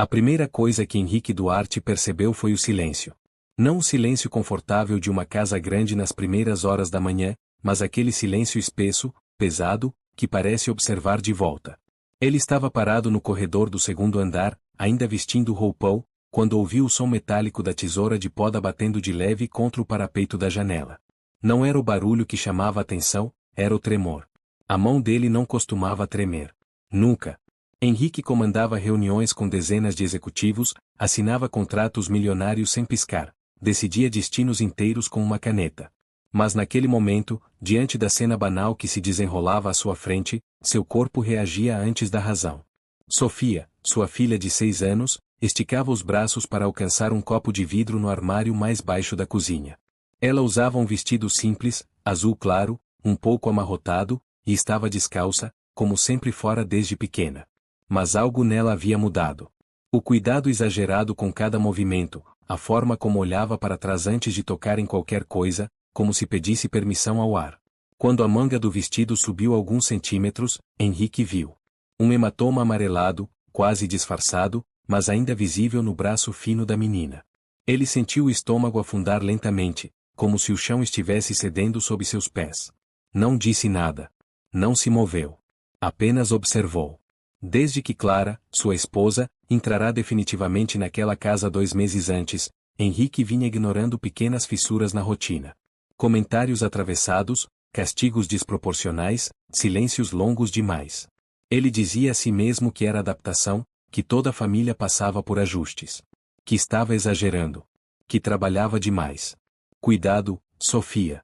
A primeira coisa que Henrique Duarte percebeu foi o silêncio. Não o silêncio confortável de uma casa grande nas primeiras horas da manhã, mas aquele silêncio espesso, pesado, que parece observar de volta. Ele estava parado no corredor do segundo andar, ainda vestindo roupão, quando ouviu o som metálico da tesoura de poda batendo de leve contra o parapeito da janela. Não era o barulho que chamava a atenção, era o tremor. A mão dele não costumava tremer. Nunca. Henrique comandava reuniões com dezenas de executivos, assinava contratos milionários sem piscar, decidia destinos inteiros com uma caneta. Mas naquele momento, diante da cena banal que se desenrolava à sua frente, seu corpo reagia antes da razão. Sofia, sua filha de 6 anos, esticava os braços para alcançar um copo de vidro no armário mais baixo da cozinha. Ela usava um vestido simples, azul claro, um pouco amarrotado, e estava descalça, como sempre fora desde pequena. Mas algo nela havia mudado. O cuidado exagerado com cada movimento, a forma como olhava para trás antes de tocar em qualquer coisa, como se pedisse permissão ao ar. Quando a manga do vestido subiu alguns centímetros, Henrique viu um hematoma amarelado, quase disfarçado, mas ainda visível no braço fino da menina. Ele sentiu o estômago afundar lentamente, como se o chão estivesse cedendo sob seus pés. Não disse nada. Não se moveu. Apenas observou. Desde que Clara, sua esposa, entrará definitivamente naquela casa 2 meses antes, Henrique vinha ignorando pequenas fissuras na rotina. Comentários atravessados, castigos desproporcionais, silêncios longos demais. Ele dizia a si mesmo que era adaptação, que toda a família passava por ajustes. Que estava exagerando. Que trabalhava demais. Cuidado, Sofia.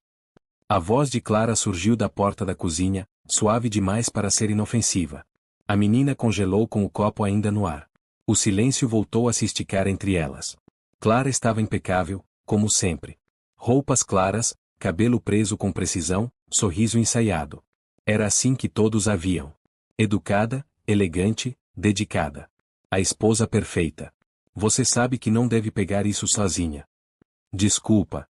A voz de Clara surgiu da porta da cozinha, suave demais para ser inofensiva. A menina congelou com o copo ainda no ar. O silêncio voltou a se esticar entre elas. Clara estava impecável, como sempre. Roupas claras, cabelo preso com precisão, sorriso ensaiado. Era assim que todos a viam. Educada, elegante, dedicada. A esposa perfeita. Você sabe que não deve pegar isso sozinha. Desculpa.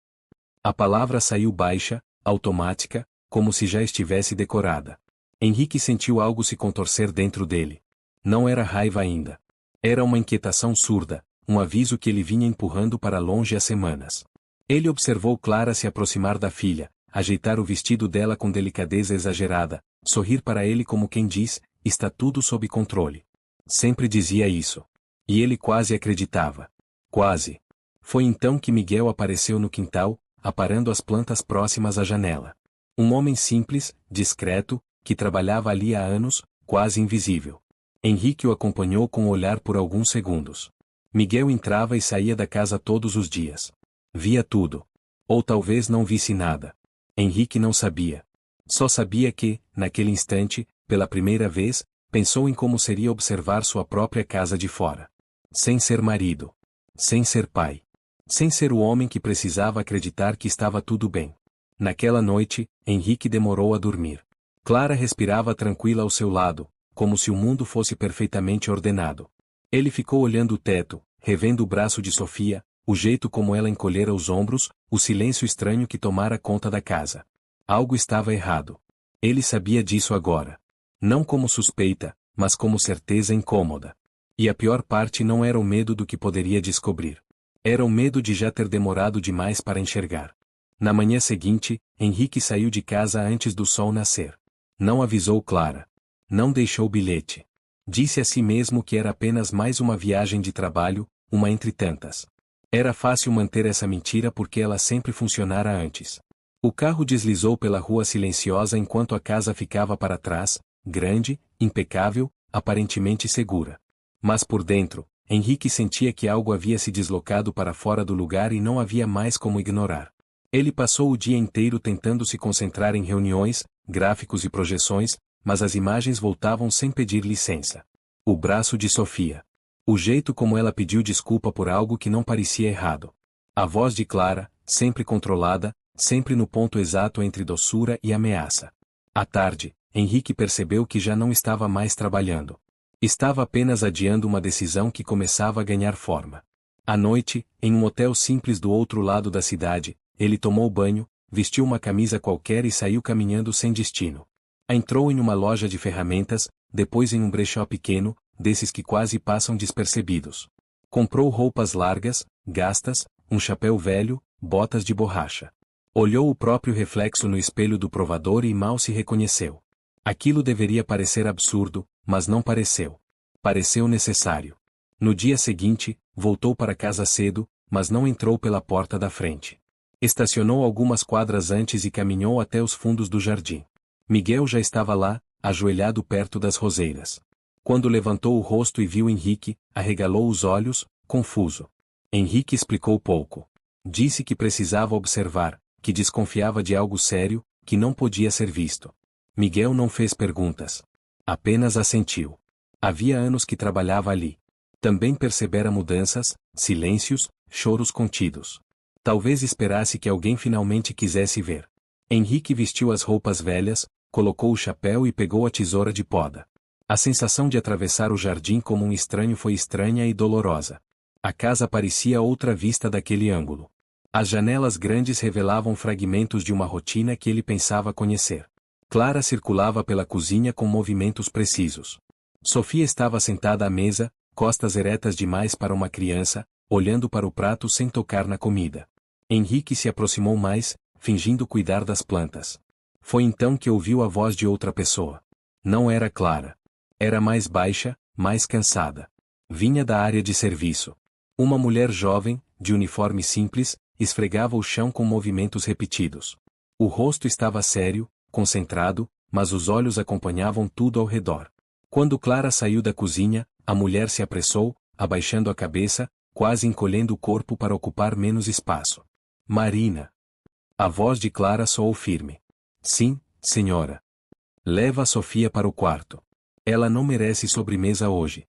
A palavra saiu baixa, automática, como se já estivesse decorada. Henrique sentiu algo se contorcer dentro dele. Não era raiva ainda. Era uma inquietação surda, um aviso que ele vinha empurrando para longe há semanas. Ele observou Clara se aproximar da filha, ajeitar o vestido dela com delicadeza exagerada, sorrir para ele como quem diz, está tudo sob controle. Sempre dizia isso. E ele quase acreditava. Quase. Foi então que Miguel apareceu no quintal, aparando as plantas próximas à janela. Um homem simples, discreto, que trabalhava ali há anos, quase invisível. Henrique o acompanhou com o olhar por alguns segundos. Miguel entrava e saía da casa todos os dias. Via tudo. Ou talvez não visse nada. Henrique não sabia. Só sabia que, naquele instante, pela primeira vez, pensou em como seria observar sua própria casa de fora. Sem ser marido. Sem ser pai. Sem ser o homem que precisava acreditar que estava tudo bem. Naquela noite, Henrique demorou a dormir. Clara respirava tranquila ao seu lado, como se o mundo fosse perfeitamente ordenado. Ele ficou olhando o teto, revendo o braço de Sofia, o jeito como ela encolhera os ombros, o silêncio estranho que tomara conta da casa. Algo estava errado. Ele sabia disso agora. Não como suspeita, mas como certeza incômoda. E a pior parte não era o medo do que poderia descobrir. Era o medo de já ter demorado demais para enxergar. Na manhã seguinte, Henrique saiu de casa antes do sol nascer. Não avisou Clara. Não deixou bilhete. Disse a si mesmo que era apenas mais uma viagem de trabalho, uma entre tantas. Era fácil manter essa mentira porque ela sempre funcionara antes. O carro deslizou pela rua silenciosa enquanto a casa ficava para trás, grande, impecável, aparentemente segura. Mas por dentro, Henrique sentia que algo havia se deslocado para fora do lugar e não havia mais como ignorar. Ele passou o dia inteiro tentando se concentrar em reuniões, gráficos e projeções, mas as imagens voltavam sem pedir licença. O braço de Sofia. O jeito como ela pediu desculpa por algo que não parecia errado. A voz de Clara, sempre controlada, sempre no ponto exato entre doçura e ameaça. À tarde, Henrique percebeu que já não estava mais trabalhando. Estava apenas adiando uma decisão que começava a ganhar forma. À noite, em um hotel simples do outro lado da cidade, ele tomou banho, vestiu uma camisa qualquer e saiu caminhando sem destino. Entrou em uma loja de ferramentas, depois em um brechó pequeno, desses que quase passam despercebidos. Comprou roupas largas, gastas, um chapéu velho, botas de borracha. Olhou o próprio reflexo no espelho do provador e mal se reconheceu. Aquilo deveria parecer absurdo, mas não pareceu. Pareceu necessário. No dia seguinte, voltou para casa cedo, mas não entrou pela porta da frente. Estacionou algumas quadras antes e caminhou até os fundos do jardim. Miguel já estava lá, ajoelhado perto das roseiras. Quando levantou o rosto e viu Henrique, arregalou os olhos, confuso. Henrique explicou pouco. Disse que precisava observar, que desconfiava de algo sério, que não podia ser visto. Miguel não fez perguntas. Apenas assentiu. Havia anos que trabalhava ali. Também percebera mudanças, silêncios, choros contidos. Talvez esperasse que alguém finalmente quisesse ver. Henrique vestiu as roupas velhas, colocou o chapéu e pegou a tesoura de poda. A sensação de atravessar o jardim como um estranho foi estranha e dolorosa. A casa parecia outra vista daquele ângulo. As janelas grandes revelavam fragmentos de uma rotina que ele pensava conhecer. Clara circulava pela cozinha com movimentos precisos. Sofia estava sentada à mesa, costas eretas demais para uma criança, olhando para o prato sem tocar na comida. Henrique se aproximou mais, fingindo cuidar das plantas. Foi então que ouviu a voz de outra pessoa. Não era Clara. Era mais baixa, mais cansada. Vinha da área de serviço. Uma mulher jovem, de uniforme simples, esfregava o chão com movimentos repetidos. O rosto estava sério, concentrado, mas os olhos acompanhavam tudo ao redor. Quando Clara saiu da cozinha, a mulher se apressou, abaixando a cabeça, quase encolhendo o corpo para ocupar menos espaço. Marina. A voz de Clara soou firme. Sim, senhora. Leva a Sofia para o quarto. Ela não merece sobremesa hoje.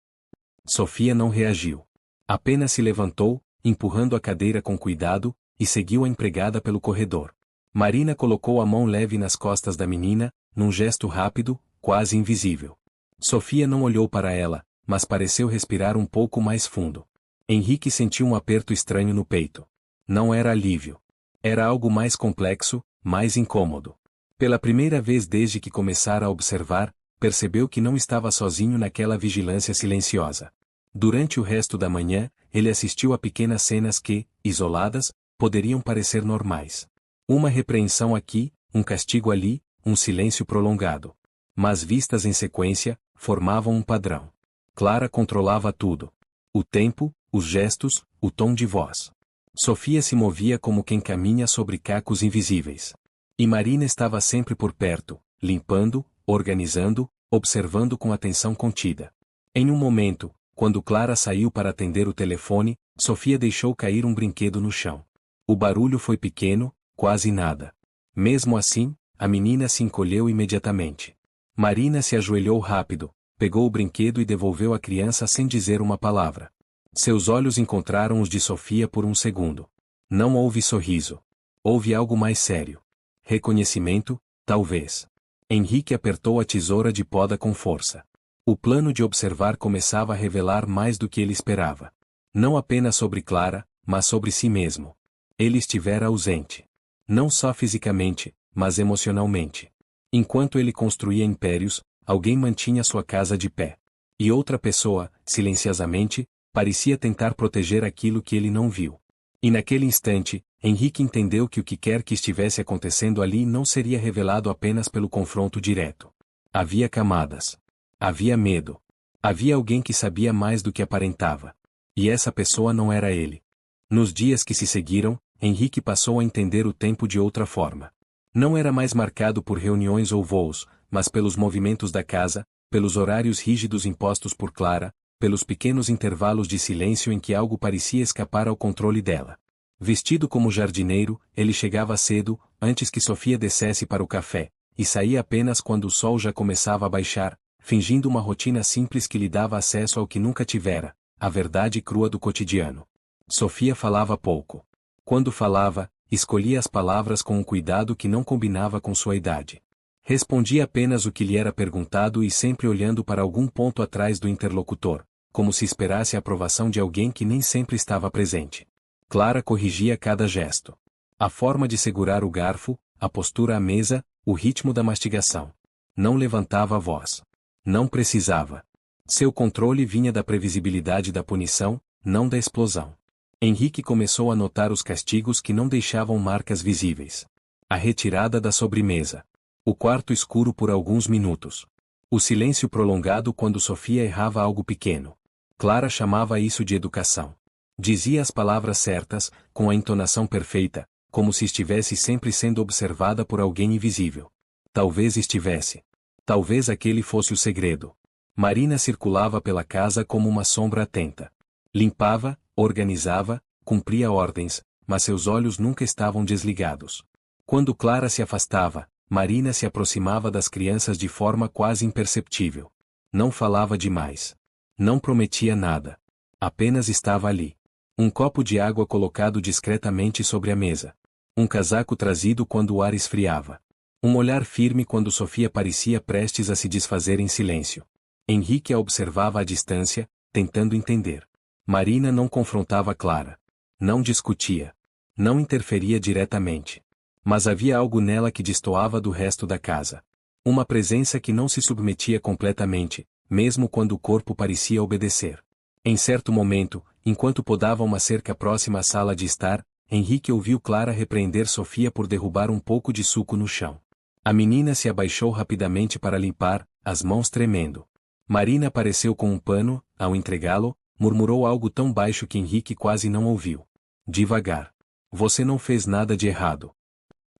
Sofia não reagiu. Apenas se levantou, empurrando a cadeira com cuidado, e seguiu a empregada pelo corredor. Marina colocou a mão leve nas costas da menina, num gesto rápido, quase invisível. Sofia não olhou para ela, mas pareceu respirar um pouco mais fundo. Henrique sentiu um aperto estranho no peito. Não era alívio. Era algo mais complexo, mais incômodo. Pela primeira vez desde que começara a observar, percebeu que não estava sozinho naquela vigilância silenciosa. Durante o resto da manhã, ele assistiu a pequenas cenas que, isoladas, poderiam parecer normais. Uma repreensão aqui, um castigo ali, um silêncio prolongado. Mas vistas em sequência, formavam um padrão. Clara controlava tudo. O tempo, os gestos, o tom de voz. Sofia se movia como quem caminha sobre cacos invisíveis. E Marina estava sempre por perto, limpando, organizando, observando com atenção contida. Em um momento, quando Clara saiu para atender o telefone, Sofia deixou cair um brinquedo no chão. O barulho foi pequeno, quase nada. Mesmo assim, a menina se encolheu imediatamente. Marina se ajoelhou rápido, pegou o brinquedo e devolveu a criança sem dizer uma palavra. Seus olhos encontraram os de Sofia por um segundo. Não houve sorriso. Houve algo mais sério. Reconhecimento, talvez. Henrique apertou a tesoura de poda com força. O plano de observar começava a revelar mais do que ele esperava. Não apenas sobre Clara, mas sobre si mesmo. Ele estivera ausente. Não só fisicamente, mas emocionalmente. Enquanto ele construía impérios, alguém mantinha sua casa de pé. E outra pessoa, silenciosamente, parecia tentar proteger aquilo que ele não viu. E naquele instante, Henrique entendeu que o que quer que estivesse acontecendo ali não seria revelado apenas pelo confronto direto. Havia camadas. Havia medo. Havia alguém que sabia mais do que aparentava. E essa pessoa não era ele. Nos dias que se seguiram, Henrique passou a entender o tempo de outra forma. Não era mais marcado por reuniões ou voos, mas pelos movimentos da casa, pelos horários rígidos impostos por Clara, pelos pequenos intervalos de silêncio em que algo parecia escapar ao controle dela. Vestido como jardineiro, ele chegava cedo, antes que Sofia descesse para o café, e saía apenas quando o sol já começava a baixar, fingindo uma rotina simples que lhe dava acesso ao que nunca tivera, a verdade crua do cotidiano. Sofia falava pouco. Quando falava, escolhia as palavras com um cuidado que não combinava com sua idade. Respondia apenas o que lhe era perguntado e sempre olhando para algum ponto atrás do interlocutor, como se esperasse a aprovação de alguém que nem sempre estava presente. Clara corrigia cada gesto. A forma de segurar o garfo, a postura à mesa, o ritmo da mastigação. Não levantava a voz. Não precisava. Seu controle vinha da previsibilidade da punição, não da explosão. Henrique começou a notar os castigos que não deixavam marcas visíveis. A retirada da sobremesa. O quarto escuro por alguns minutos. O silêncio prolongado quando Sofia errava algo pequeno. Clara chamava isso de educação. Dizia as palavras certas, com a entonação perfeita, como se estivesse sempre sendo observada por alguém invisível. Talvez estivesse. Talvez aquele fosse o segredo. Marina circulava pela casa como uma sombra atenta. Limpava, organizava, cumpria ordens, mas seus olhos nunca estavam desligados. Quando Clara se afastava, Marina se aproximava das crianças de forma quase imperceptível. Não falava demais. Não prometia nada. Apenas estava ali. Um copo de água colocado discretamente sobre a mesa. Um casaco trazido quando o ar esfriava. Um olhar firme quando Sofia parecia prestes a se desfazer em silêncio. Henrique a observava à distância, tentando entender. Marina não confrontava Clara. Não discutia. Não interferia diretamente. Mas havia algo nela que destoava do resto da casa. Uma presença que não se submetia completamente, mesmo quando o corpo parecia obedecer. Em certo momento, enquanto podava uma cerca próxima à sala de estar, Henrique ouviu Clara repreender Sofia por derrubar um pouco de suco no chão. A menina se abaixou rapidamente para limpar, as mãos tremendo. Marina apareceu com um pano, ao entregá-lo, murmurou algo tão baixo que Henrique quase não ouviu. Devagar. Você não fez nada de errado.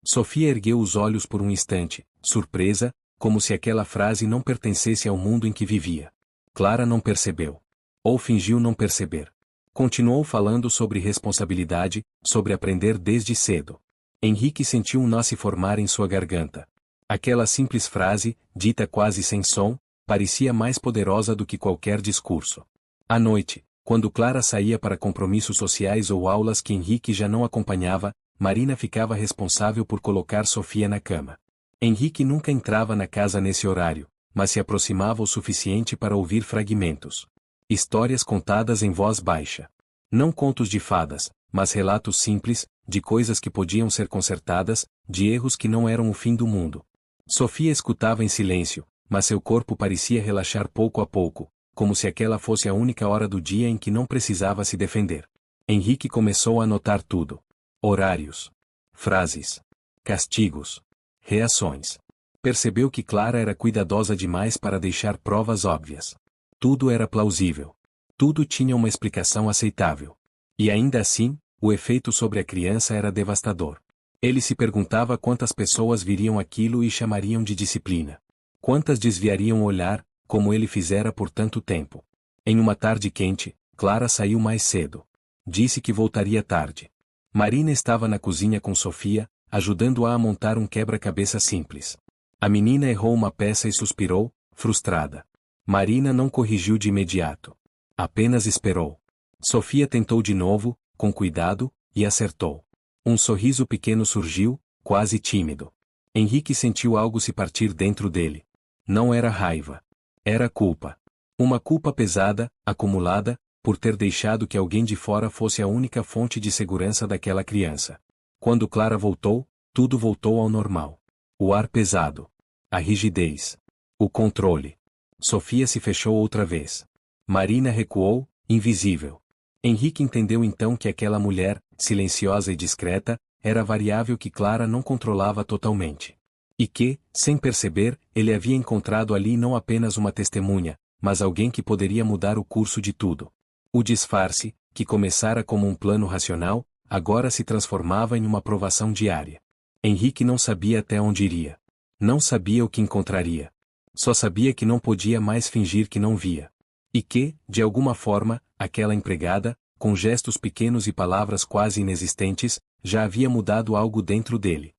Sofia ergueu os olhos por um instante, surpresa, como se aquela frase não pertencesse ao mundo em que vivia. Clara não percebeu. Ou fingiu não perceber. Continuou falando sobre responsabilidade, sobre aprender desde cedo. Henrique sentiu um nó se formar em sua garganta. Aquela simples frase, dita quase sem som, parecia mais poderosa do que qualquer discurso. À noite, quando Clara saía para compromissos sociais ou aulas que Henrique já não acompanhava, Marina ficava responsável por colocar Sofia na cama. Henrique nunca entrava na casa nesse horário, mas se aproximava o suficiente para ouvir fragmentos. Histórias contadas em voz baixa. Não contos de fadas, mas relatos simples, de coisas que podiam ser consertadas, de erros que não eram o fim do mundo. Sofia escutava em silêncio, mas seu corpo parecia relaxar pouco a pouco, como se aquela fosse a única hora do dia em que não precisava se defender. Henrique começou a anotar tudo. Horários. Frases. Castigos. Reações. Percebeu que Clara era cuidadosa demais para deixar provas óbvias. Tudo era plausível. Tudo tinha uma explicação aceitável. E ainda assim, o efeito sobre a criança era devastador. Ele se perguntava quantas pessoas viriam aquilo e chamariam de disciplina. Quantas desviariam o olhar, como ele fizera por tanto tempo. Em uma tarde quente, Clara saiu mais cedo. Disse que voltaria tarde. Marina estava na cozinha com Sofia, ajudando-a a montar um quebra-cabeça simples. A menina errou uma peça e suspirou, frustrada. Marina não corrigiu de imediato. Apenas esperou. Sofia tentou de novo, com cuidado, e acertou. Um sorriso pequeno surgiu, quase tímido. Henrique sentiu algo se partir dentro dele. Não era raiva. Era culpa. Uma culpa pesada, acumulada, por ter deixado que alguém de fora fosse a única fonte de segurança daquela criança. Quando Clara voltou, tudo voltou ao normal. O ar pesado. A rigidez. O controle. Sofia se fechou outra vez. Marina recuou, invisível. Henrique entendeu então que aquela mulher, silenciosa e discreta, era a variável que Clara não controlava totalmente. E que, sem perceber, ele havia encontrado ali não apenas uma testemunha, mas alguém que poderia mudar o curso de tudo. O disfarce, que começara como um plano racional, agora se transformava em uma provação diária. Henrique não sabia até onde iria. Não sabia o que encontraria. Só sabia que não podia mais fingir que não via. E que, de alguma forma, aquela empregada, com gestos pequenos e palavras quase inexistentes, já havia mudado algo dentro dele.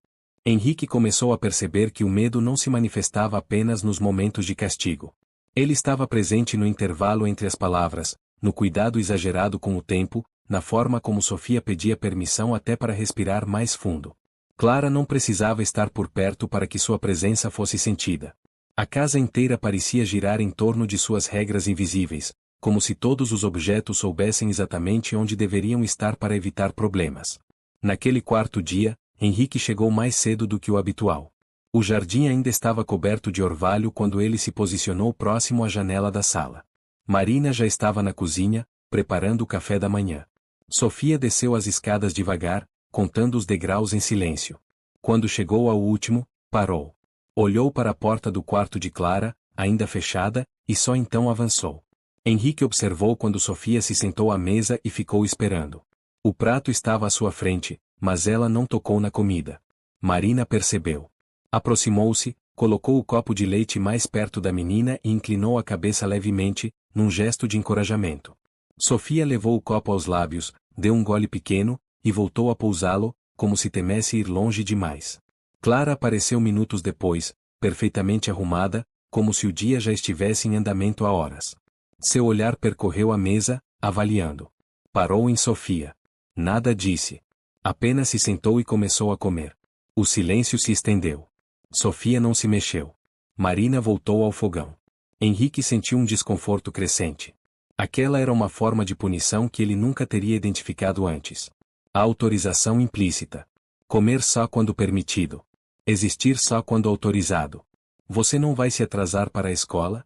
Henrique começou a perceber que o medo não se manifestava apenas nos momentos de castigo. Ele estava presente no intervalo entre as palavras, no cuidado exagerado com o tempo, na forma como Sofia pedia permissão até para respirar mais fundo. Clara não precisava estar por perto para que sua presença fosse sentida. A casa inteira parecia girar em torno de suas regras invisíveis, como se todos os objetos soubessem exatamente onde deveriam estar para evitar problemas. Naquele quarto dia, Henrique chegou mais cedo do que o habitual. O jardim ainda estava coberto de orvalho quando ele se posicionou próximo à janela da sala. Marina já estava na cozinha, preparando o café da manhã. Sofia desceu as escadas devagar, contando os degraus em silêncio. Quando chegou ao último, parou. Olhou para a porta do quarto de Clara, ainda fechada, e só então avançou. Henrique observou quando Sofia se sentou à mesa e ficou esperando. O prato estava à sua frente, mas ela não tocou na comida. Marina percebeu. Aproximou-se, colocou o copo de leite mais perto da menina e inclinou a cabeça levemente, num gesto de encorajamento. Sofia levou o copo aos lábios, deu um gole pequeno, e voltou a pousá-lo, como se temesse ir longe demais. Clara apareceu minutos depois, perfeitamente arrumada, como se o dia já estivesse em andamento há horas. Seu olhar percorreu a mesa, avaliando. Parou em Sofia. Nada disse. Apenas se sentou e começou a comer. O silêncio se estendeu. Sofia não se mexeu. Marina voltou ao fogão. Henrique sentiu um desconforto crescente. Aquela era uma forma de punição que ele nunca teria identificado antes. A autorização implícita. Comer só quando permitido. Existir só quando autorizado. Você não vai se atrasar para a escola?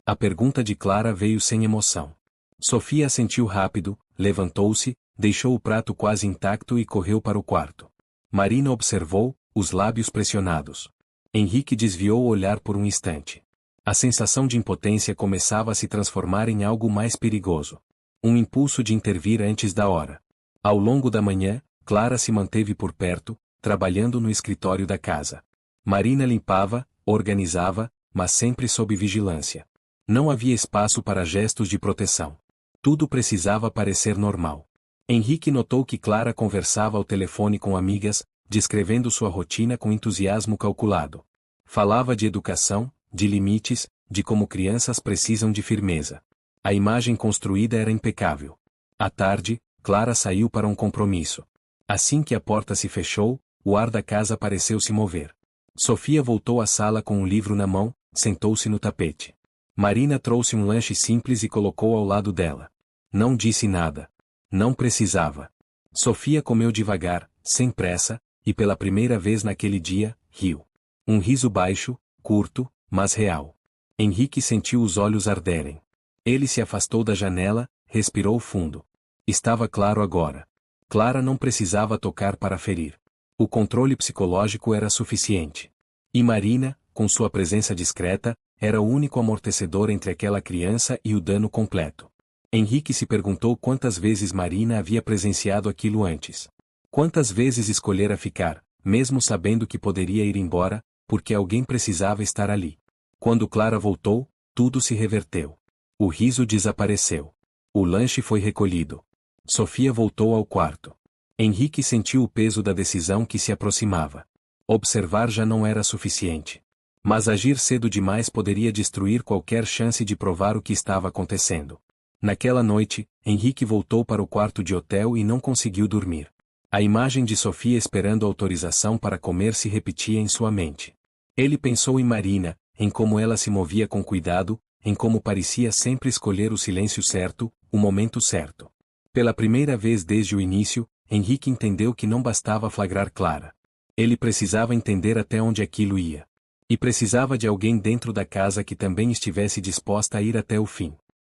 A pergunta de Clara veio sem emoção. Sofia assentiu rápido, levantou-se, deixou o prato quase intacto e correu para o quarto. Marina observou, os lábios pressionados. Henrique desviou o olhar por um instante. A sensação de impotência começava a se transformar em algo mais perigoso. Um impulso de intervir antes da hora. Ao longo da manhã, Clara se manteve por perto, trabalhando no escritório da casa. Marina limpava, organizava, mas sempre sob vigilância. Não havia espaço para gestos de proteção. Tudo precisava parecer normal. Henrique notou que Clara conversava ao telefone com amigas, descrevendo sua rotina com entusiasmo calculado. Falava de educação, de limites, de como crianças precisam de firmeza. A imagem construída era impecável. À tarde, Clara saiu para um compromisso. Assim que a porta se fechou, o ar da casa pareceu se mover. Sofia voltou à sala com um livro na mão, sentou-se no tapete. Marina trouxe um lanche simples e colocou ao lado dela. Não disse nada. Não precisava. Sofia comeu devagar, sem pressa, e pela primeira vez naquele dia, riu. Um riso baixo, curto, mas real. Henrique sentiu os olhos arderem. Ele se afastou da janela, respirou fundo. Estava claro agora. Clara não precisava tocar para ferir. O controle psicológico era suficiente. E Marina, com sua presença discreta, era o único amortecedor entre aquela criança e o dano completo. Henrique se perguntou quantas vezes Marina havia presenciado aquilo antes. Quantas vezes escolhera ficar, mesmo sabendo que poderia ir embora, porque alguém precisava estar ali. Quando Clara voltou, tudo se reverteu. O riso desapareceu. O lanche foi recolhido. Sofia voltou ao quarto. Henrique sentiu o peso da decisão que se aproximava. Observar já não era suficiente. Mas agir cedo demais poderia destruir qualquer chance de provar o que estava acontecendo. Naquela noite, Henrique voltou para o quarto de hotel e não conseguiu dormir. A imagem de Sofia esperando autorização para comer se repetia em sua mente. Ele pensou em Marina, em como ela se movia com cuidado, em como parecia sempre escolher o silêncio certo, o momento certo. Pela primeira vez desde o início, Henrique entendeu que não bastava flagrar Clara. Ele precisava entender até onde aquilo ia. E precisava de alguém dentro da casa que também estivesse disposta a ir até o fim.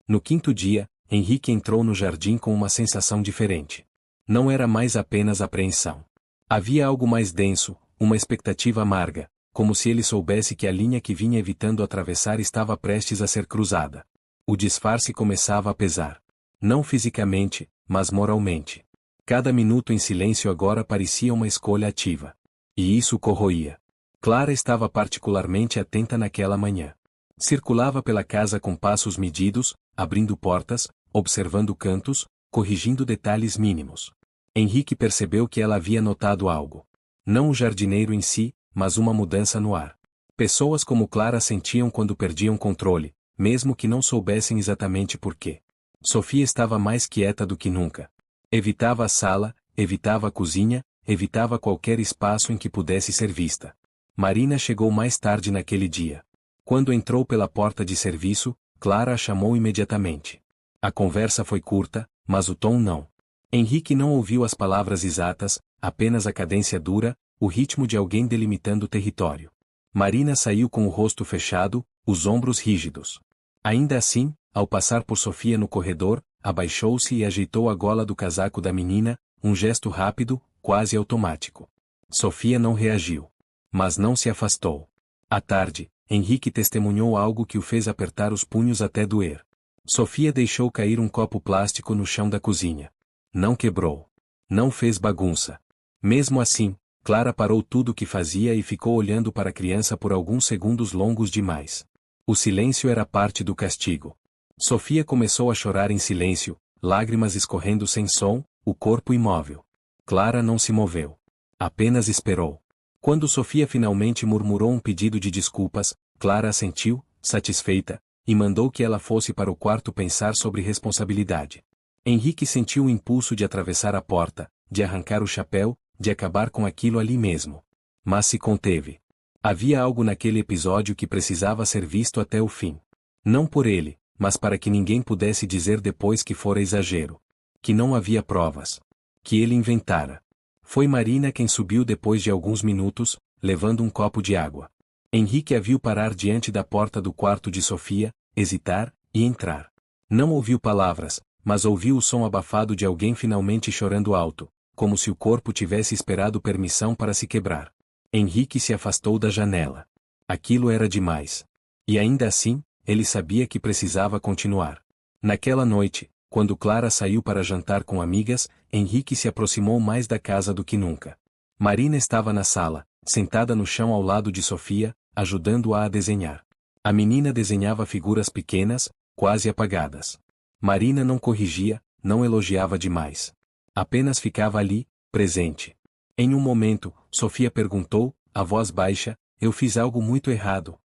No quinto dia, Henrique entrou no jardim com uma sensação diferente. Não era mais apenas apreensão. Havia algo mais denso, uma expectativa amarga, como se ele soubesse que a linha que vinha evitando atravessar estava prestes a ser cruzada. O disfarce começava a pesar. Não fisicamente, mas moralmente. Cada minuto em silêncio agora parecia uma escolha ativa. E isso corroía. Clara estava particularmente atenta naquela manhã. Circulava pela casa com passos medidos, abrindo portas, observando cantos, corrigindo detalhes mínimos. Henrique percebeu que ela havia notado algo. Não o jardineiro em si, mas uma mudança no ar. Pessoas como Clara sentiam quando perdiam controle, mesmo que não soubessem exatamente por quê. Sofia estava mais quieta do que nunca. Evitava a sala, evitava a cozinha, evitava qualquer espaço em que pudesse ser vista. Marina chegou mais tarde naquele dia. Quando entrou pela porta de serviço, Clara a chamou imediatamente. A conversa foi curta, mas o tom não. Henrique não ouviu as palavras exatas, apenas a cadência dura, o ritmo de alguém delimitando o território. Marina saiu com o rosto fechado, os ombros rígidos. Ainda assim, ao passar por Sofia no corredor, abaixou-se e ajeitou a gola do casaco da menina, um gesto rápido, quase automático. Sofia não reagiu. Mas não se afastou. À tarde, Henrique testemunhou algo que o fez apertar os punhos até doer. Sofia deixou cair um copo plástico no chão da cozinha. Não quebrou. Não fez bagunça. Mesmo assim, Clara parou tudo o que fazia e ficou olhando para a criança por alguns segundos longos demais. O silêncio era parte do castigo. Sofia começou a chorar em silêncio, lágrimas escorrendo sem som, o corpo imóvel. Clara não se moveu. Apenas esperou. Quando Sofia finalmente murmurou um pedido de desculpas, Clara assentiu, satisfeita, e mandou que ela fosse para o quarto pensar sobre responsabilidade. Henrique sentiu o impulso de atravessar a porta, de arrancar o chapéu, de acabar com aquilo ali mesmo. Mas se conteve. Havia algo naquele episódio que precisava ser visto até o fim. Não por ele, mas para que ninguém pudesse dizer depois que fora exagero. Que não havia provas. Que ele inventara. Foi Marina quem subiu depois de alguns minutos, levando um copo de água. Henrique a viu parar diante da porta do quarto de Sofia, hesitar, e entrar. Não ouviu palavras, mas ouviu o som abafado de alguém finalmente chorando alto, como se o corpo tivesse esperado permissão para se quebrar. Henrique se afastou da janela. Aquilo era demais. E ainda assim, ele sabia que precisava continuar. Naquela noite, quando Clara saiu para jantar com amigas, Henrique se aproximou mais da casa do que nunca. Marina estava na sala, sentada no chão ao lado de Sofia, ajudando-a a desenhar. A menina desenhava figuras pequenas, quase apagadas. Marina não corrigia, não elogiava demais. Apenas ficava ali, presente. Em um momento, Sofia perguntou, a voz baixa, eu fiz algo muito errado.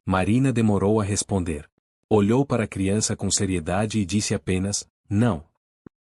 Marina demorou a responder. Olhou para a criança com seriedade e disse apenas, não.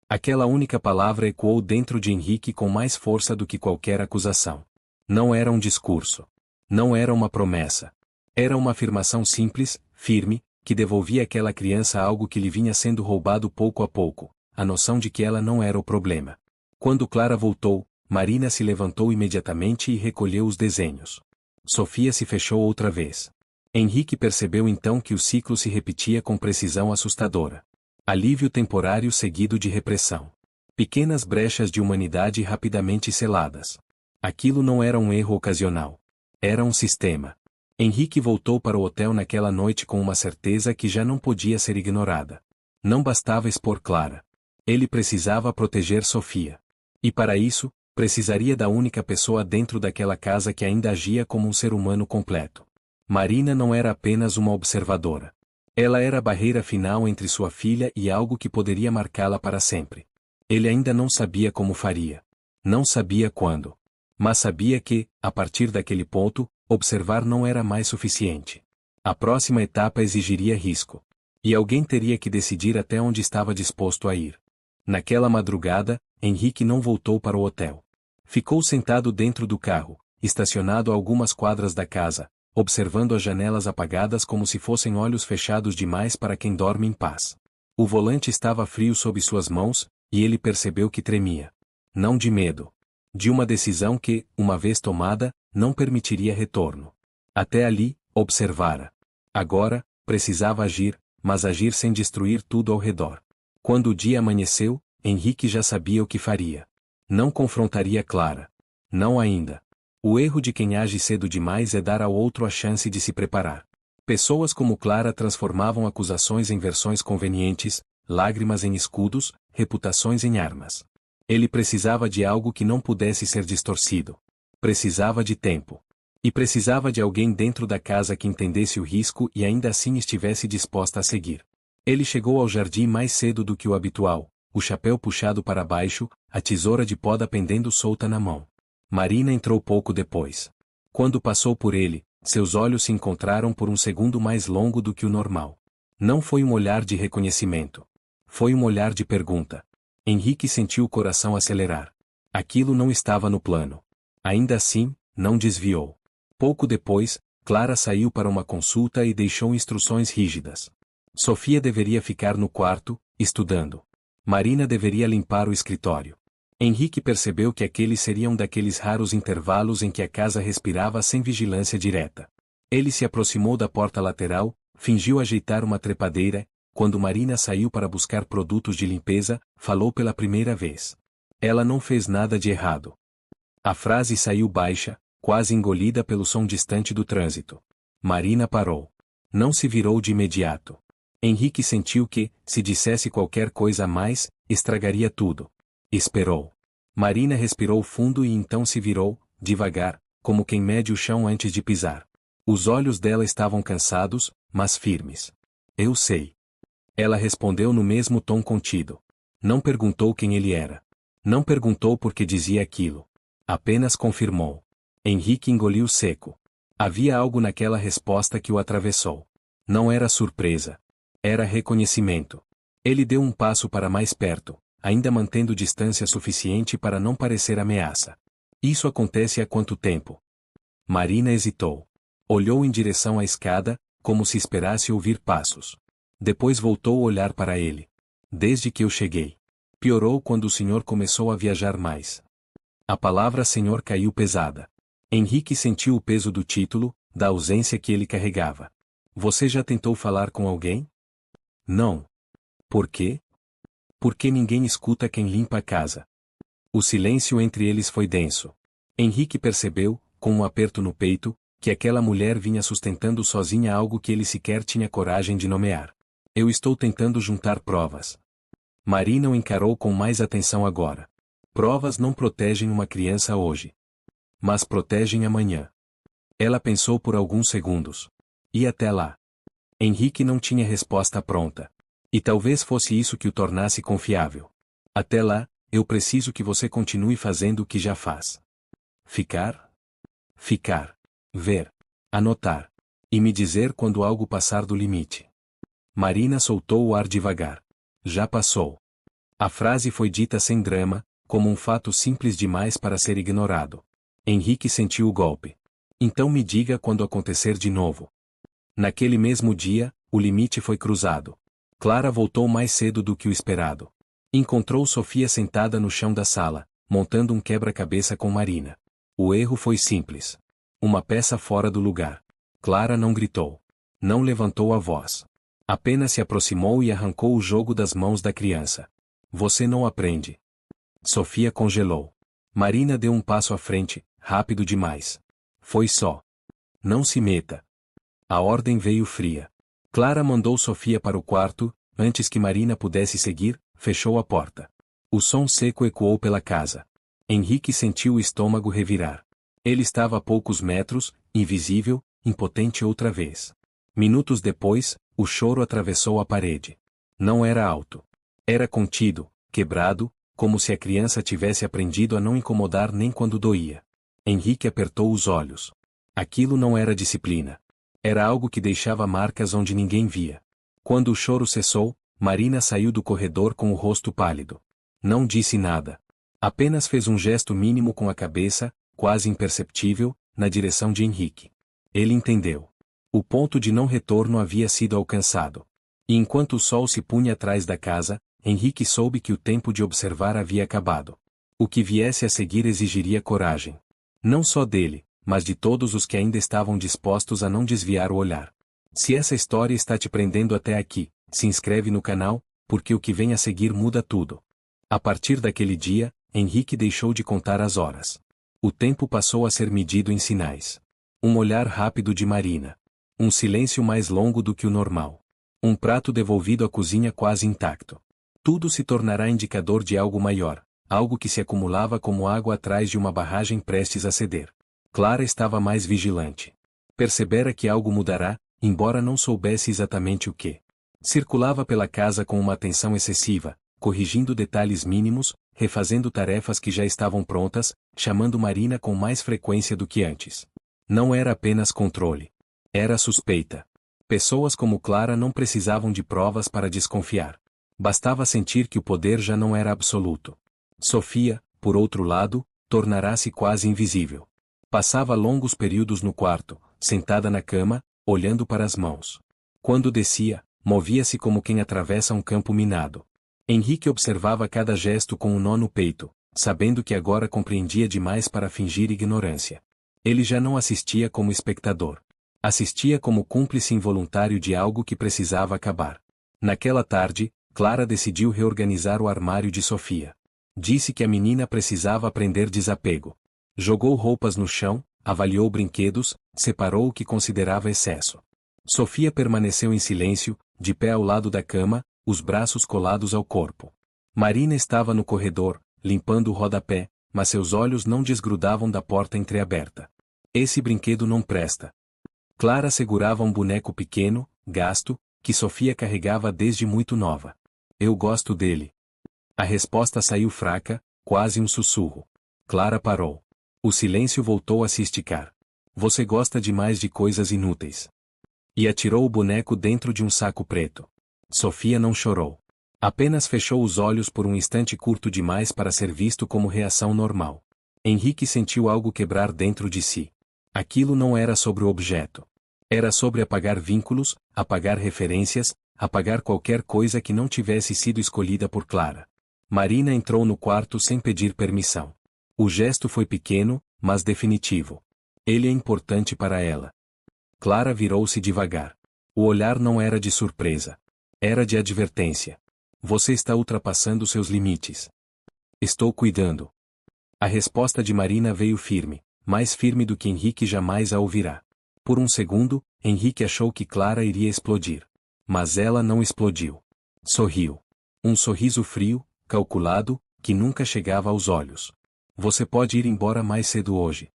Aquela única palavra ecoou dentro de Henrique com mais força do que qualquer acusação. Não era um discurso. Não era uma promessa. Era uma afirmação simples, firme, que devolvia àquela criança algo que lhe vinha sendo roubado pouco a pouco, a noção de que ela não era o problema. Quando Clara voltou, Marina se levantou imediatamente e recolheu os desenhos. Sofia se fechou outra vez. Henrique percebeu então que o ciclo se repetia com precisão assustadora. Alívio temporário seguido de repressão. Pequenas brechas de humanidade rapidamente seladas. Aquilo não era um erro ocasional. Era um sistema. Henrique voltou para o hotel naquela noite com uma certeza que já não podia ser ignorada. Não bastava expor Clara. Ele precisava proteger Sofia. E para isso, precisaria da única pessoa dentro daquela casa que ainda agia como um ser humano completo. Marina não era apenas uma observadora. Ela era a barreira final entre sua filha e algo que poderia marcá-la para sempre. Ele ainda não sabia como faria. Não sabia quando. Mas sabia que, a partir daquele ponto, observar não era mais suficiente. A próxima etapa exigiria risco. E alguém teria que decidir até onde estava disposto a ir. Naquela madrugada, Henrique não voltou para o hotel. Ficou sentado dentro do carro, estacionado a algumas quadras da casa, observando as janelas apagadas como se fossem olhos fechados demais para quem dorme em paz. O volante estava frio sob suas mãos, e ele percebeu que tremia. Não de medo. De uma decisão que, uma vez tomada, não permitiria retorno. Até ali, observara. Agora, precisava agir, mas agir sem destruir tudo ao redor. Quando o dia amanheceu, Henrique já sabia o que faria. Não confrontaria Clara. Não ainda. O erro de quem age cedo demais é dar ao outro a chance de se preparar. Pessoas como Clara transformavam acusações em versões convenientes, lágrimas em escudos, reputações em armas. Ele precisava de algo que não pudesse ser distorcido. Precisava de tempo. E precisava de alguém dentro da casa que entendesse o risco e ainda assim estivesse disposta a seguir. Ele chegou ao jardim mais cedo do que o habitual, o chapéu puxado para baixo, a tesoura de poda pendendo solta na mão. Marina entrou pouco depois. Quando passou por ele, seus olhos se encontraram por um segundo mais longo do que o normal. Não foi um olhar de reconhecimento. Foi um olhar de pergunta. Henrique sentiu o coração acelerar. Aquilo não estava no plano. Ainda assim, não desviou. Pouco depois, Clara saiu para uma consulta e deixou instruções rígidas. Sofia deveria ficar no quarto, estudando. Marina deveria limpar o escritório. Henrique percebeu que aquele seria um daqueles raros intervalos em que a casa respirava sem vigilância direta. Ele se aproximou da porta lateral, fingiu ajeitar uma trepadeira, quando Marina saiu para buscar produtos de limpeza, falou pela primeira vez. Ela não fez nada de errado. A frase saiu baixa, quase engolida pelo som distante do trânsito. Marina parou. Não se virou de imediato. Henrique sentiu que, se dissesse qualquer coisa a mais, estragaria tudo. Esperou. Marina respirou fundo e então se virou, devagar, como quem mede o chão antes de pisar. Os olhos dela estavam cansados, mas firmes. Eu sei. Ela respondeu no mesmo tom contido. Não perguntou quem ele era. Não perguntou por que dizia aquilo. Apenas confirmou. Henrique engoliu seco. Havia algo naquela resposta que o atravessou. Não era surpresa. Era reconhecimento. Ele deu um passo para mais perto, ainda mantendo distância suficiente para não parecer ameaça. Isso acontece há quanto tempo? Marina hesitou. Olhou em direção à escada, como se esperasse ouvir passos. Depois voltou a olhar para ele. Desde que eu cheguei. Piorou quando o senhor começou a viajar mais. A palavra senhor caiu pesada. Henrique sentiu o peso do título, da ausência que ele carregava. Você já tentou falar com alguém? Não. Por quê? Porque ninguém escuta quem limpa a casa. O silêncio entre eles foi denso. Henrique percebeu, com um aperto no peito, que aquela mulher vinha sustentando sozinha algo que ele sequer tinha coragem de nomear. Eu estou tentando juntar provas. Marina o encarou com mais atenção agora. Provas não protegem uma criança hoje. Mas protegem amanhã. Ela pensou por alguns segundos. E até lá? Henrique não tinha resposta pronta. E talvez fosse isso que o tornasse confiável. Até lá, eu preciso que você continue fazendo o que já faz. Ficar? Ficar. Ver. Anotar. E me dizer quando algo passar do limite. Marina soltou o ar devagar. Já passou. A frase foi dita sem drama, como um fato simples demais para ser ignorado. Henrique sentiu o golpe. Então me diga quando acontecer de novo. Naquele mesmo dia, o limite foi cruzado. Clara voltou mais cedo do que o esperado. Encontrou Sofia sentada no chão da sala, montando um quebra-cabeça com Marina. O erro foi simples. Uma peça fora do lugar. Clara não gritou. Não levantou a voz. Apenas se aproximou e arrancou o jogo das mãos da criança. Você não aprende. Sofia congelou. Marina deu um passo à frente, rápido demais. Foi só. Não se meta. A ordem veio fria. Clara mandou Sofia para o quarto, antes que Marina pudesse seguir, fechou a porta. O som seco ecoou pela casa. Henrique sentiu o estômago revirar. Ele estava a poucos metros, invisível, impotente outra vez. Minutos depois, o choro atravessou a parede. Não era alto. Era contido, quebrado, como se a criança tivesse aprendido a não incomodar nem quando doía. Henrique apertou os olhos. Aquilo não era disciplina. Era algo que deixava marcas onde ninguém via. Quando o choro cessou, Marina saiu do corredor com o rosto pálido. Não disse nada. Apenas fez um gesto mínimo com a cabeça, quase imperceptível, na direção de Henrique. Ele entendeu. O ponto de não retorno havia sido alcançado. E enquanto o sol se punha atrás da casa, Henrique soube que o tempo de observar havia acabado. O que viesse a seguir exigiria coragem. Não só dele, mas de todos os que ainda estavam dispostos a não desviar o olhar. Se essa história está te prendendo até aqui, se inscreve no canal, porque o que vem a seguir muda tudo. A partir daquele dia, Henrique deixou de contar as horas. O tempo passou a ser medido em sinais. Um olhar rápido de Marina. Um silêncio mais longo do que o normal. Um prato devolvido à cozinha quase intacto. Tudo se tornará indicador de algo maior, algo que se acumulava como água atrás de uma barragem prestes a ceder. Clara estava mais vigilante. Percebera que algo mudará, embora não soubesse exatamente o que. Circulava pela casa com uma atenção excessiva, corrigindo detalhes mínimos, refazendo tarefas que já estavam prontas, chamando Marina com mais frequência do que antes. Não era apenas controle. Era suspeita. Pessoas como Clara não precisavam de provas para desconfiar. Bastava sentir que o poder já não era absoluto. Sofia, por outro lado, tornará-se quase invisível. Passava longos períodos no quarto, sentada na cama, olhando para as mãos. Quando descia, movia-se como quem atravessa um campo minado. Henrique observava cada gesto com um nó no peito, sabendo que agora compreendia demais para fingir ignorância. Ele já não assistia como espectador. Assistia como cúmplice involuntário de algo que precisava acabar. Naquela tarde, Clara decidiu reorganizar o armário de Sofia. Disse que a menina precisava aprender desapego. Jogou roupas no chão, avaliou brinquedos, separou o que considerava excesso. Sofia permaneceu em silêncio, de pé ao lado da cama, os braços colados ao corpo. Marina estava no corredor, limpando o rodapé, mas seus olhos não desgrudavam da porta entreaberta. Esse brinquedo não presta. Clara segurava um boneco pequeno, gasto, que Sofia carregava desde muito nova. Eu gosto dele. A resposta saiu fraca, quase um sussurro. Clara parou. O silêncio voltou a se esticar. Você gosta demais de coisas inúteis. E atirou o boneco dentro de um saco preto. Sofia não chorou. Apenas fechou os olhos por um instante curto demais para ser visto como reação normal. Henrique sentiu algo quebrar dentro de si. Aquilo não era sobre o objeto. Era sobre apagar vínculos, apagar referências, apagar qualquer coisa que não tivesse sido escolhida por Clara. Marina entrou no quarto sem pedir permissão. O gesto foi pequeno, mas definitivo. Ele é importante para ela. Clara virou-se devagar. O olhar não era de surpresa. Era de advertência. Você está ultrapassando seus limites. Estou cuidando. A resposta de Marina veio firme, mais firme do que Henrique jamais a ouvirá. Por um segundo, Henrique achou que Clara iria explodir. Mas ela não explodiu. Sorriu. Um sorriso frio, calculado, que nunca chegava aos olhos. Você pode ir embora mais cedo hoje.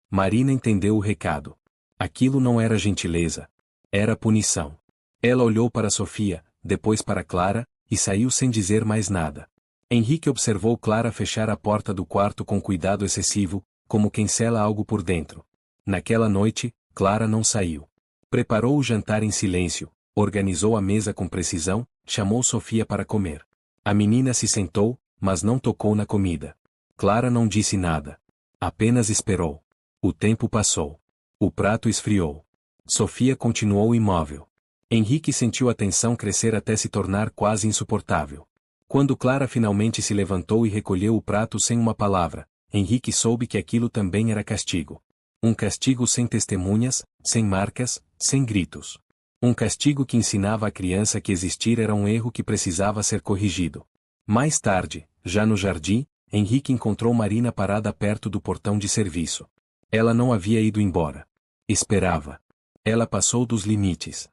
Marina entendeu o recado. Aquilo não era gentileza. Era punição. Ela olhou para Sofia, depois para Clara, e saiu sem dizer mais nada. Henrique observou Clara fechar a porta do quarto com cuidado excessivo, como quem sela algo por dentro. Naquela noite, Clara não saiu. Preparou o jantar em silêncio, organizou a mesa com precisão, chamou Sofia para comer. A menina se sentou, mas não tocou na comida. Clara não disse nada. Apenas esperou. O tempo passou. O prato esfriou. Sofia continuou imóvel. Henrique sentiu a tensão crescer até se tornar quase insuportável. Quando Clara finalmente se levantou e recolheu o prato sem uma palavra, Henrique soube que aquilo também era castigo. Um castigo sem testemunhas, sem marcas, sem gritos. Um castigo que ensinava à criança que existir era um erro que precisava ser corrigido. Mais tarde, já no jardim, Henrique encontrou Marina parada perto do portão de serviço. Ela não havia ido embora. Esperava. Ela passou dos limites.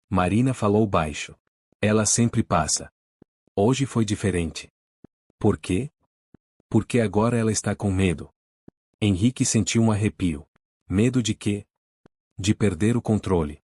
Marina falou baixo. Ela sempre passa. Hoje foi diferente. Por quê? Porque agora ela está com medo. Henrique sentiu um arrepio. Medo de quê? De perder o controle.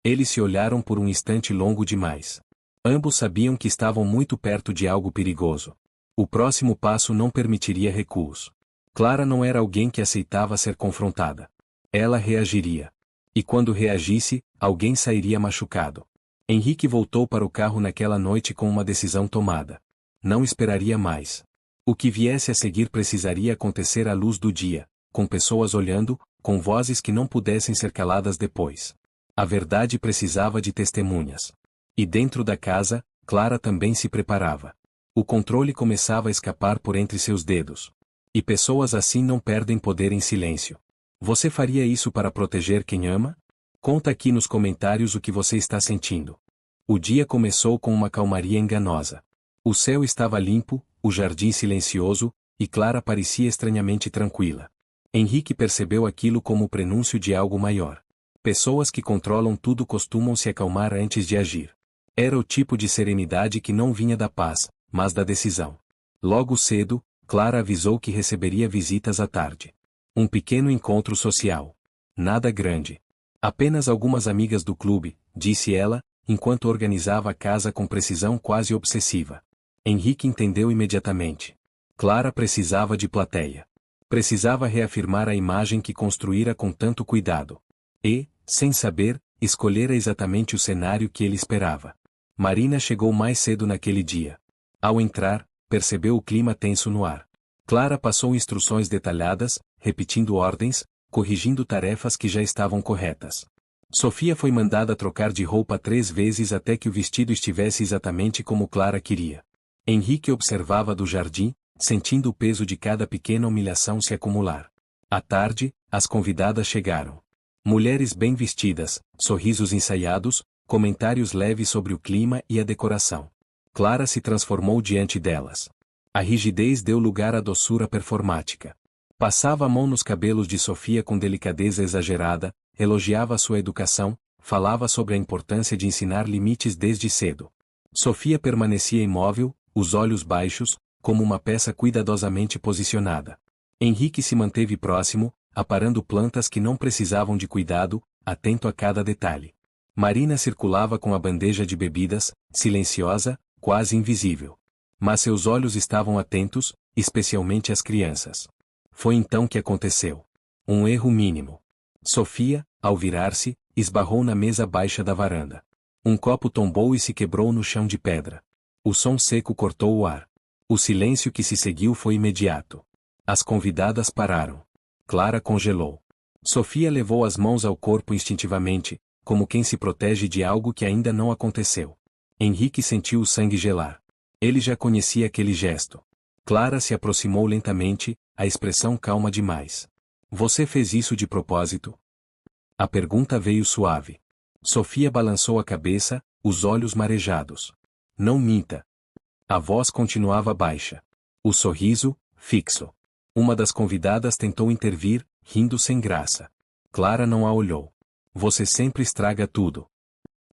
Eles se olharam por um instante longo demais. Ambos sabiam que estavam muito perto de algo perigoso. O próximo passo não permitiria recuos. Clara não era alguém que aceitava ser confrontada. Ela reagiria. E quando reagisse, alguém sairia machucado. Henrique voltou para o carro naquela noite com uma decisão tomada. Não esperaria mais. O que viesse a seguir precisaria acontecer à luz do dia, com pessoas olhando, com vozes que não pudessem ser caladas depois. A verdade precisava de testemunhas. E dentro da casa, Clara também se preparava. O controle começava a escapar por entre seus dedos. E pessoas assim não perdem poder em silêncio. Você faria isso para proteger quem ama? Conta aqui nos comentários o que você está sentindo. O dia começou com uma calmaria enganosa. O céu estava limpo, o jardim silencioso, e Clara parecia estranhamente tranquila. Henrique percebeu aquilo como o prenúncio de algo maior. Pessoas que controlam tudo costumam se acalmar antes de agir. Era o tipo de serenidade que não vinha da paz, mas da decisão. Logo cedo, Clara avisou que receberia visitas à tarde. Um pequeno encontro social. Nada grande. Apenas algumas amigas do clube, disse ela, enquanto organizava a casa com precisão quase obsessiva. Henrique entendeu imediatamente. Clara precisava de plateia. Precisava reafirmar a imagem que construíra com tanto cuidado. E, sem saber, escolhera exatamente o cenário que ele esperava. Marina chegou mais cedo naquele dia. Ao entrar, percebeu o clima tenso no ar. Clara passou instruções detalhadas, repetindo ordens, corrigindo tarefas que já estavam corretas. Sofia foi mandada trocar de roupa 3 vezes até que o vestido estivesse exatamente como Clara queria. Henrique observava do jardim, sentindo o peso de cada pequena humilhação se acumular. À tarde, as convidadas chegaram. Mulheres bem vestidas, sorrisos ensaiados, comentários leves sobre o clima e a decoração. Clara se transformou diante delas. A rigidez deu lugar à doçura performática. Passava a mão nos cabelos de Sofia com delicadeza exagerada, elogiava sua educação, falava sobre a importância de ensinar limites desde cedo. Sofia permanecia imóvel, os olhos baixos, como uma peça cuidadosamente posicionada. Henrique se manteve próximo, aparando plantas que não precisavam de cuidado, atento a cada detalhe. Marina circulava com a bandeja de bebidas, silenciosa, quase invisível. Mas seus olhos estavam atentos, especialmente às crianças. Foi então que aconteceu. Um erro mínimo. Sofia, ao virar-se, esbarrou na mesa baixa da varanda. Um copo tombou e se quebrou no chão de pedra. O som seco cortou o ar. O silêncio que se seguiu foi imediato. As convidadas pararam. Clara congelou. Sofia levou as mãos ao corpo instintivamente, como quem se protege de algo que ainda não aconteceu. Henrique sentiu o sangue gelar. Ele já conhecia aquele gesto. Clara se aproximou lentamente, a expressão calma demais. Você fez isso de propósito? A pergunta veio suave. Sofia balançou a cabeça, os olhos marejados. Não minta. A voz continuava baixa. O sorriso, fixo. Uma das convidadas tentou intervir, rindo sem graça. Clara não a olhou. Você sempre estraga tudo.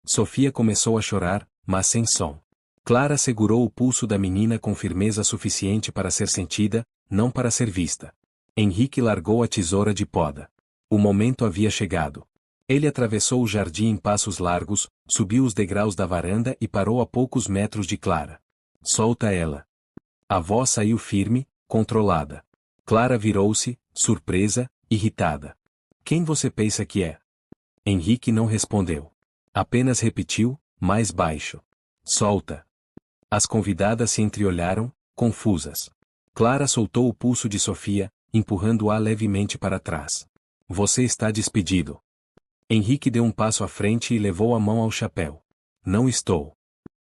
Sofia começou a chorar, mas sem som. Clara segurou o pulso da menina com firmeza suficiente para ser sentida, não para ser vista. Henrique largou a tesoura de poda. O momento havia chegado. Ele atravessou o jardim em passos largos, subiu os degraus da varanda e parou a poucos metros de Clara. Solta ela. A voz saiu firme, controlada. Clara virou-se, surpresa, irritada. Quem você pensa que é? Henrique não respondeu. Apenas repetiu, mais baixo. Solta. As convidadas se entreolharam, confusas. Clara soltou o pulso de Sofia, empurrando-a levemente para trás. Você está despedido. Henrique deu um passo à frente e levou a mão ao chapéu. Não estou.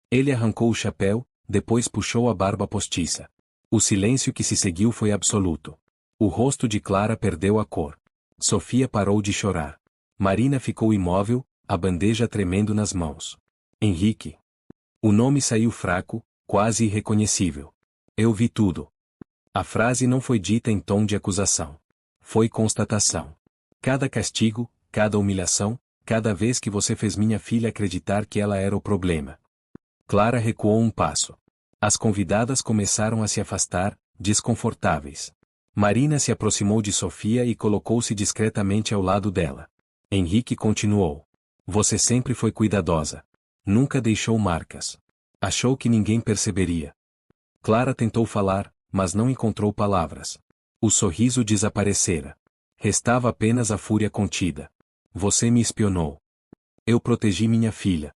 Ele arrancou o chapéu, depois puxou a barba postiça. O silêncio que se seguiu foi absoluto. O rosto de Clara perdeu a cor. Sofia parou de chorar. Marina ficou imóvel, a bandeja tremendo nas mãos. Henrique. O nome saiu fraco, quase irreconhecível. Eu vi tudo. A frase não foi dita em tom de acusação. Foi constatação. Cada castigo, cada humilhação, cada vez que você fez minha filha acreditar que ela era o problema. Clara recuou um passo. As convidadas começaram a se afastar, desconfortáveis. Marina se aproximou de Sofia e colocou-se discretamente ao lado dela. Henrique continuou. Você sempre foi cuidadosa. Nunca deixou marcas. Achou que ninguém perceberia. Clara tentou falar, mas não encontrou palavras. O sorriso desaparecera. Restava apenas a fúria contida. Você me espionou. Eu protegi minha filha.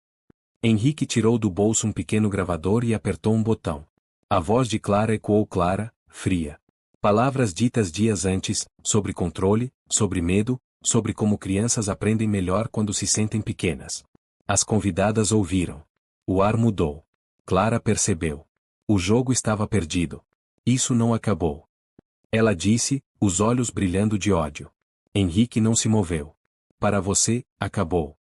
Henrique tirou do bolso um pequeno gravador e apertou um botão. A voz de Clara ecoou clara, fria. Palavras ditas dias antes, sobre controle, sobre medo, sobre como crianças aprendem melhor quando se sentem pequenas. As convidadas ouviram. O ar mudou. Clara percebeu. O jogo estava perdido. Isso não acabou. Ela disse, os olhos brilhando de ódio. Henrique não se moveu. Para você, acabou.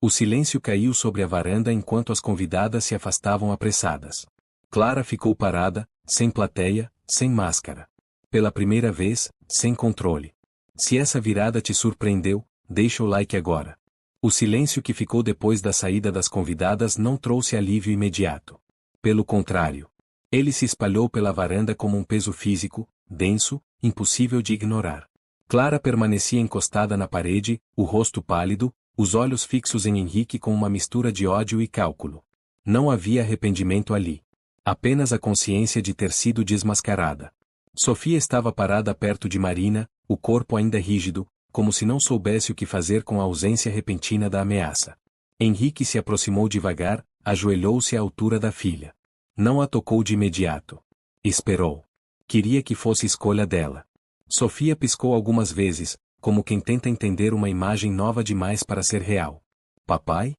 O silêncio caiu sobre a varanda enquanto as convidadas se afastavam apressadas. Clara ficou parada, sem plateia, sem máscara. Pela primeira vez, sem controle. Se essa virada te surpreendeu, deixa o like agora. O silêncio que ficou depois da saída das convidadas não trouxe alívio imediato. Pelo contrário. Ele se espalhou pela varanda como um peso físico, denso, impossível de ignorar. Clara permanecia encostada na parede, o rosto pálido, os olhos fixos em Henrique com uma mistura de ódio e cálculo. Não havia arrependimento ali. Apenas a consciência de ter sido desmascarada. Sofia estava parada perto de Marina, o corpo ainda rígido, como se não soubesse o que fazer com a ausência repentina da ameaça. Henrique se aproximou devagar, ajoelhou-se à altura da filha. Não a tocou de imediato. Esperou. Queria que fosse escolha dela. Sofia piscou algumas vezes, como quem tenta entender uma imagem nova demais para ser real. Papai?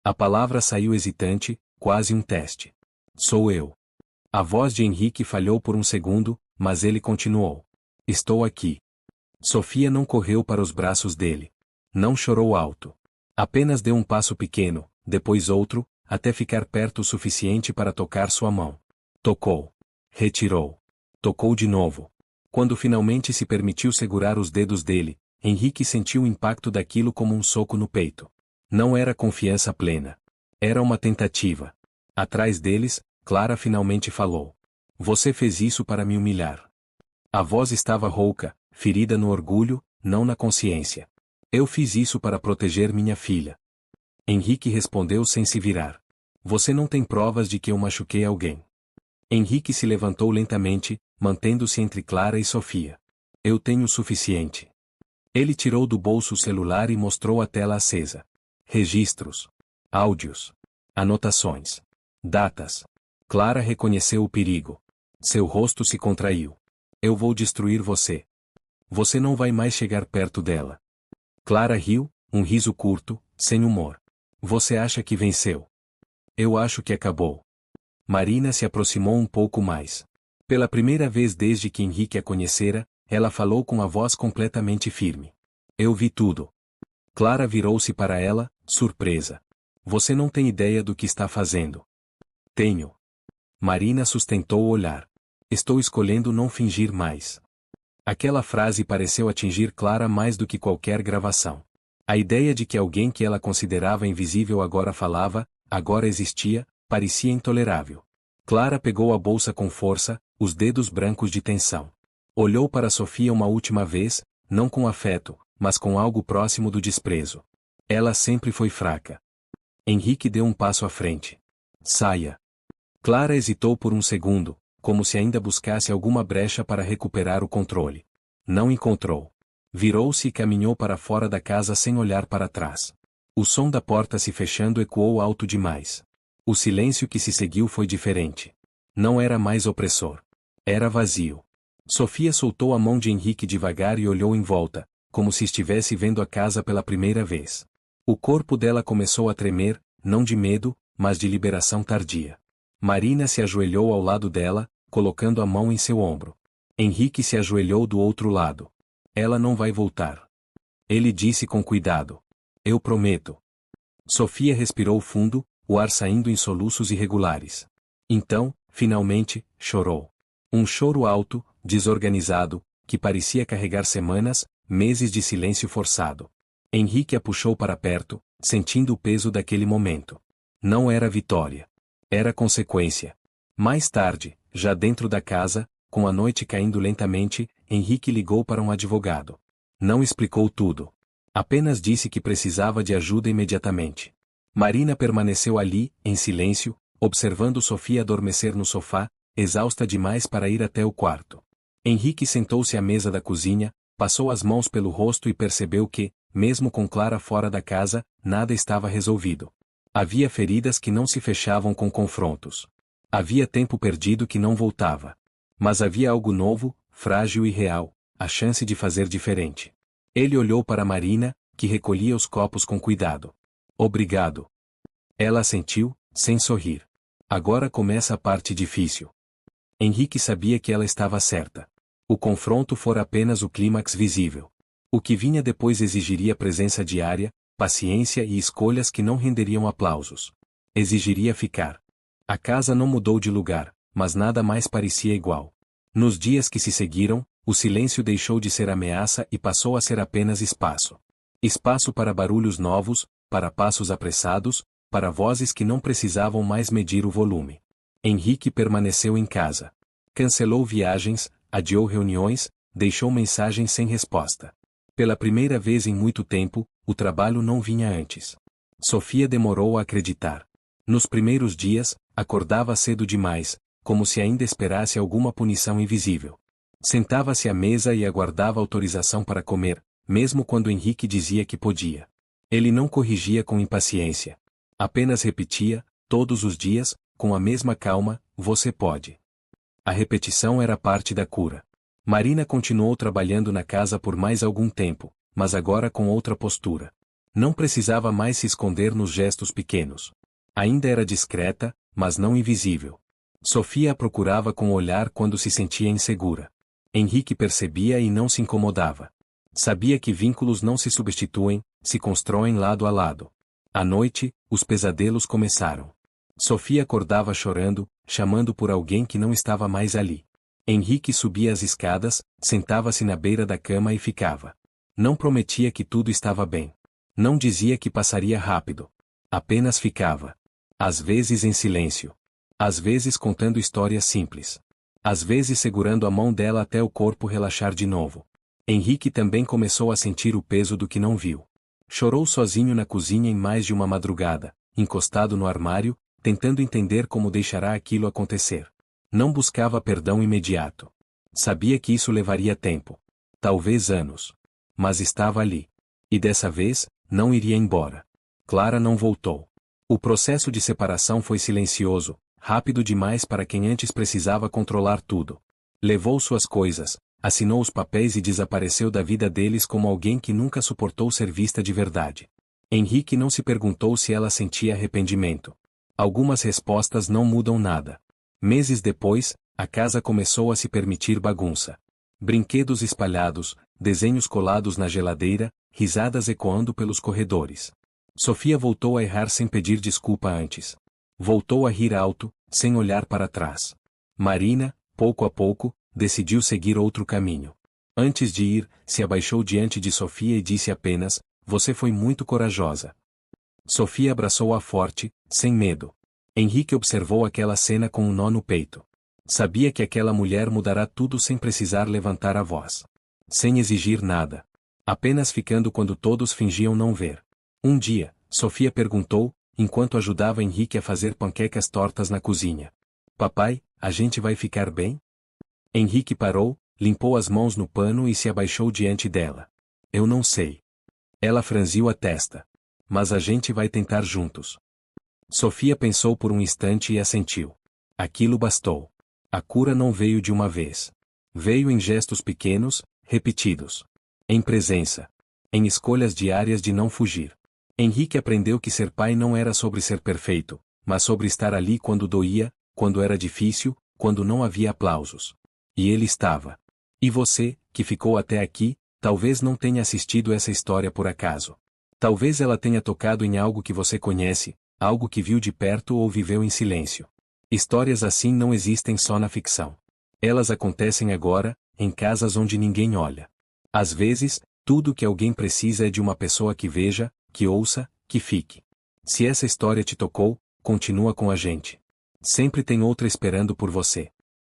A palavra saiu hesitante, quase um teste. Sou eu. A voz de Henrique falhou por um segundo, mas ele continuou. Estou aqui. Sofia não correu para os braços dele. Não chorou alto. Apenas deu um passo pequeno, depois outro, até ficar perto o suficiente para tocar sua mão. Tocou. Retirou. Tocou de novo. Quando finalmente se permitiu segurar os dedos dele, Henrique sentiu o impacto daquilo como um soco no peito. Não era confiança plena. Era uma tentativa. Atrás deles, Clara finalmente falou. Você fez isso para me humilhar. A voz estava rouca, ferida no orgulho, não na consciência. Eu fiz isso para proteger minha filha. Henrique respondeu sem se virar. Você não tem provas de que eu machuquei alguém. Henrique se levantou lentamente, mantendo-se entre Clara e Sofia. Eu tenho o suficiente. Ele tirou do bolso o celular e mostrou a tela acesa. Registros. Áudios. Anotações. Datas. Clara reconheceu o perigo. Seu rosto se contraiu. Eu vou destruir você. Você não vai mais chegar perto dela. Clara riu, um riso curto, sem humor. Você acha que venceu? Eu acho que acabou. Marina se aproximou um pouco mais. Pela primeira vez desde que Henrique a conhecera, ela falou com a voz completamente firme. Eu vi tudo. Clara virou-se para ela, surpresa. Você não tem ideia do que está fazendo. Tenho. Marina sustentou o olhar. Estou escolhendo não fingir mais. Aquela frase pareceu atingir Clara mais do que qualquer gravação. A ideia de que alguém que ela considerava invisível agora falava, agora existia, parecia intolerável. Clara pegou a bolsa com força, os dedos brancos de tensão. Olhou para Sofia uma última vez, não com afeto, mas com algo próximo do desprezo. Ela sempre foi fraca. Henrique deu um passo à frente. Saia. Clara hesitou por um segundo, como se ainda buscasse alguma brecha para recuperar o controle. Não encontrou. Virou-se e caminhou para fora da casa sem olhar para trás. O som da porta se fechando ecoou alto demais. O silêncio que se seguiu foi diferente. Não era mais opressor. Era vazio. Sofia soltou a mão de Henrique devagar e olhou em volta, como se estivesse vendo a casa pela primeira vez. O corpo dela começou a tremer, não de medo, mas de liberação tardia. Marina se ajoelhou ao lado dela, colocando a mão em seu ombro. Henrique se ajoelhou do outro lado. Ela não vai voltar. Ele disse com cuidado. Eu prometo. Sofia respirou fundo, o ar saindo em soluços irregulares. Então, finalmente, chorou. Um choro alto, desorganizado, que parecia carregar semanas, meses de silêncio forçado. Henrique a puxou para perto, sentindo o peso daquele momento. Não era vitória. Era consequência. Mais tarde, já dentro da casa, com a noite caindo lentamente, Henrique ligou para um advogado. Não explicou tudo. Apenas disse que precisava de ajuda imediatamente. Marina permaneceu ali, em silêncio, observando Sofia adormecer no sofá, exausta demais para ir até o quarto. Henrique sentou-se à mesa da cozinha, passou as mãos pelo rosto e percebeu que, mesmo com Clara fora da casa, nada estava resolvido. Havia feridas que não se fechavam com confrontos. Havia tempo perdido que não voltava. Mas havia algo novo, frágil e real, a chance de fazer diferente. Ele olhou para Marina, que recolhia os copos com cuidado. Obrigado. Ela assentiu, sem sorrir. Agora começa a parte difícil. Henrique sabia que ela estava certa. O confronto fora apenas o clímax visível. O que vinha depois exigiria presença diária, paciência e escolhas que não renderiam aplausos. Exigiria ficar. A casa não mudou de lugar, mas nada mais parecia igual. Nos dias que se seguiram, o silêncio deixou de ser ameaça e passou a ser apenas espaço. Espaço para barulhos novos, para passos apressados, para vozes que não precisavam mais medir o volume. Henrique permaneceu em casa. Cancelou viagens, adiou reuniões, deixou mensagens sem resposta. Pela primeira vez em muito tempo, o trabalho não vinha antes. Sofia demorou a acreditar. Nos primeiros dias, acordava cedo demais, como se ainda esperasse alguma punição invisível. Sentava-se à mesa e aguardava autorização para comer, mesmo quando Henrique dizia que podia. Ele não corrigia com impaciência. Apenas repetia, todos os dias, com a mesma calma, você pode. A repetição era parte da cura. Marina continuou trabalhando na casa por mais algum tempo, mas agora com outra postura. Não precisava mais se esconder nos gestos pequenos. Ainda era discreta, mas não invisível. Sofia a procurava com o olhar quando se sentia insegura. Henrique percebia e não se incomodava. Sabia que vínculos não se substituem, se constroem lado a lado. À noite, Os pesadelos começaram. Sofia acordava chorando, chamando por alguém que não estava mais ali. Henrique subia as escadas, sentava-se na beira da cama e ficava. Não prometia que tudo estava bem. Não dizia que passaria rápido. Apenas ficava. Às vezes em silêncio. Às vezes contando histórias simples. Às vezes segurando a mão dela até o corpo relaxar de novo. Henrique também começou a sentir o peso do que não viu. Chorou sozinho na cozinha em mais de uma madrugada, encostado no armário, tentando entender como deixará aquilo acontecer. Não buscava perdão imediato. Sabia que isso levaria tempo. Talvez anos. Mas estava ali. E dessa vez, não iria embora. Clara não voltou. O processo de separação foi silencioso, rápido demais para quem antes precisava controlar tudo. Levou suas coisas, assinou os papéis e desapareceu da vida deles como alguém que nunca suportou ser vista de verdade. Henrique não se perguntou se ela sentia arrependimento. Algumas respostas não mudam nada. Meses depois, a casa começou a se permitir bagunça. Brinquedos espalhados, desenhos colados na geladeira, risadas ecoando pelos corredores. Sofia voltou a errar sem pedir desculpa antes. Voltou a rir alto, sem olhar para trás. Marina, pouco a pouco, decidiu seguir outro caminho. Antes de ir, se abaixou diante de Sofia e disse apenas: "Você foi muito corajosa." Sofia abraçou-a forte, sem medo. Henrique observou aquela cena com um nó no peito. Sabia que aquela mulher mudará tudo sem precisar levantar a voz. Sem exigir nada. Apenas ficando quando todos fingiam não ver. Um dia, Sofia perguntou, enquanto ajudava Henrique a fazer panquecas tortas na cozinha: "Papai, a gente vai ficar bem?" Henrique parou, limpou as mãos no pano e se abaixou diante dela. "Eu não sei." Ela franziu a testa. "Mas a gente vai tentar juntos." Sofia pensou por um instante e assentiu. Aquilo bastou. A cura não veio de uma vez. Veio em gestos pequenos, repetidos. Em presença. Em escolhas diárias de não fugir. Henrique aprendeu que ser pai não era sobre ser perfeito, mas sobre estar ali quando doía, quando era difícil, quando não havia aplausos. E ele estava. E você, que ficou até aqui, talvez não tenha assistido essa história por acaso. Talvez ela tenha tocado em algo que você conhece, algo que viu de perto ou viveu em silêncio. Histórias assim não existem só na ficção. Elas acontecem agora, em casas onde ninguém olha. Às vezes, tudo o que alguém precisa é de uma pessoa que veja, que ouça, que fique. Se essa história te tocou, continua com a gente. Sempre tem outra esperando por você.